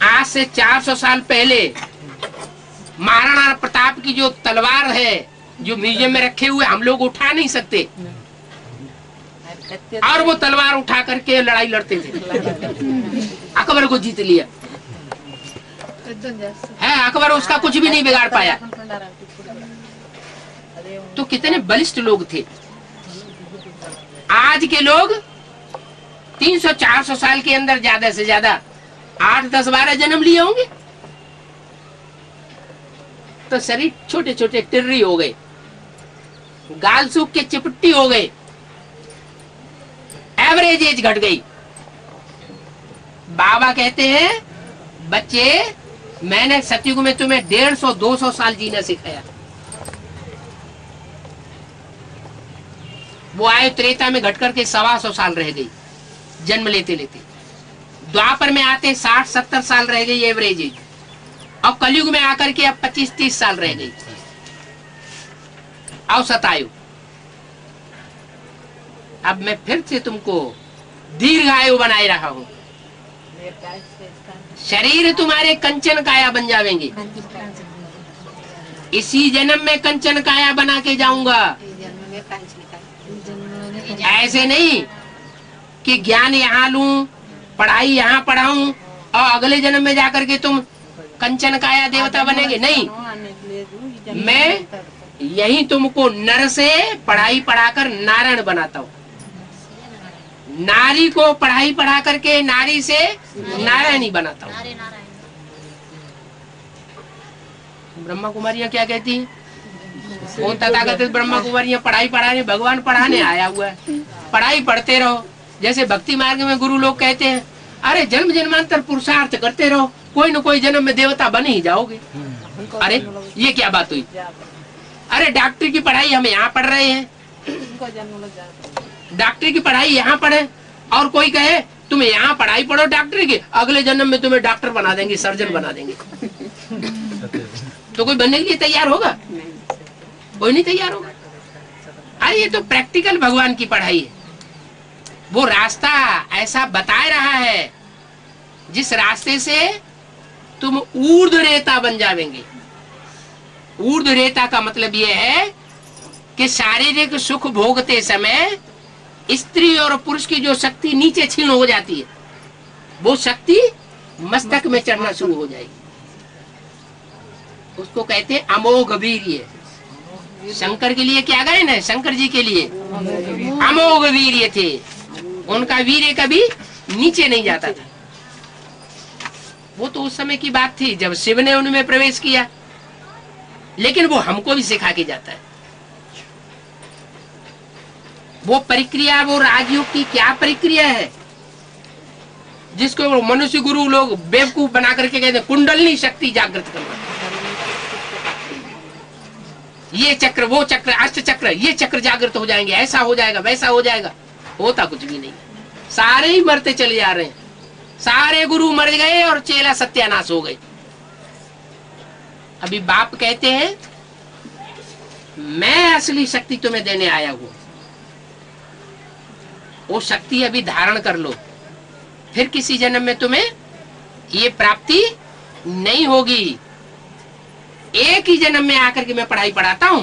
आज से 400 साल पहले महाराणा प्रताप की जो तलवार है, जो म्यूजियम में रखे हुए, हम लोग उठा नहीं सकते, और वो तलवार उठा करके लड़ाई लड़ते थे। अकबर को जीत लिया है, अकबर उसका कुछ भी नहीं बिगाड़ पाया। तो कितने बलिष्ठ लोग थे। आज के लोग 300-400 साल के अंदर ज्यादा से ज्यादा 8-10-12 जन्म लिए होंगे, तो शरीर छोटे छोटे टिर्री हो गए, गाल सूख के चिपट्टी हो गए, एवरेज एज घट गई। बाबा कहते हैं, बच्चे मैंने सतयुग में तुम्हें 150-200 साल जीना सिखाया। वो आए त्रेता में घट करके 125 साल रह गई जन्म लेते लेते। द्वापर में आते 60-70 साल रह गई एवरेज एज, और कलयुग में आकर के अब 25-30 साल रह गई औसत आयु। अब मैं फिर से तुमको दीर्घायु बनाए रहा हूं। शरीर तुम्हारे कंचन काया बन जावेंगे। इसी जन्म में कंचन काया बना के जाऊंगा। ऐसे नहीं कि ज्ञान यहाँ लूं, पढ़ाई यहाँ पढ़ाऊं और अगले जन्म में जाकर के तुम कंचन काया देवता बनेंगे। नहीं, मैं यही तुमको नर से पढ़ाई पढ़ाकर नारायण बनाता हूँ। नारी को पढ़ाई पढ़ा करके नारी से नारायणी बनाता हूँ। ब्रह्मा कुमारियाँ क्या कहती हैं? वो तथागत ब्रह्मा कुमारियाँ पढ़ाई पढ़ाने, भगवान पढ़ाने आया हुआ है। पढ़ाई पढ़ते रहो। जैसे भक्ति मार्ग में गुरु लोग कहते हैं, अरे जन्म जन्मांतर पुरुषार्थ करते रहो, कोई न कोई जन्म में देवता बन ही जाओगे। अरे ये क्या बात हुई? अरे डॉक्टर की पढ़ाई हम यहाँ पढ़ रहे हैं, डॉक्टर की पढ़ाई यहाँ पढ़े, और कोई कहे तुम यहाँ पढ़ाई पढ़ो डॉक्टर की, अगले जन्म में तुम्हें डॉक्टर बना देंगे, सर्जन बना देंगे। तो कोई बनने के लिए तैयार होगा? कोई नहीं तैयार होगा। अरे ये तो प्रैक्टिकल भगवान की पढ़ाई है। वो रास्ता ऐसा बता रहा है जिस रास्ते से तुम ऊर्ध्व रेता बन जावेंगे। ऊर्ध्व रेता का मतलब यह है कि शारीरिक सुख भोगते समय स्त्री और पुरुष की जो शक्ति नीचे क्षीण हो जाती है, वो शक्ति मस्तक में चढ़ना शुरू हो जाएगी। उसको कहते हैं अमोघ वीर्य। शंकर के लिए क्या गायन है? शंकर जी के लिए अमोघ वीर्य थे। उनका वीर्य कभी नीचे नहीं जाता था। वो तो उस समय की बात थी जब शिव ने उनमें प्रवेश किया, लेकिन वो हमको भी सिखा के जाता है। वो प्रक्रिया, वो राजयोग की क्या प्रक्रिया है जिसको मनुष्य गुरु लोग बेवकूफ बना करके कहते हैं कुंडलनी शक्ति जागृत करना। ये चक्र, वो चक्र, अष्ट चक्र, ये चक्र जागृत हो जाएंगे, ऐसा हो जाएगा, वैसा हो जाएगा। होता कुछ भी नहीं। सारे ही मरते चले जा रहे हैं। सारे गुरु मर गए और चेला सत्यानाश हो गए। अभी बाप कहते हैं मैं असली शक्ति तुम्हें देने आया हूं। वो शक्ति अभी धारण कर लो, फिर किसी जन्म में तुम्हें ये प्राप्ति नहीं होगी। एक ही जन्म में आकर के मैं पढ़ाई पढ़ाता हूं।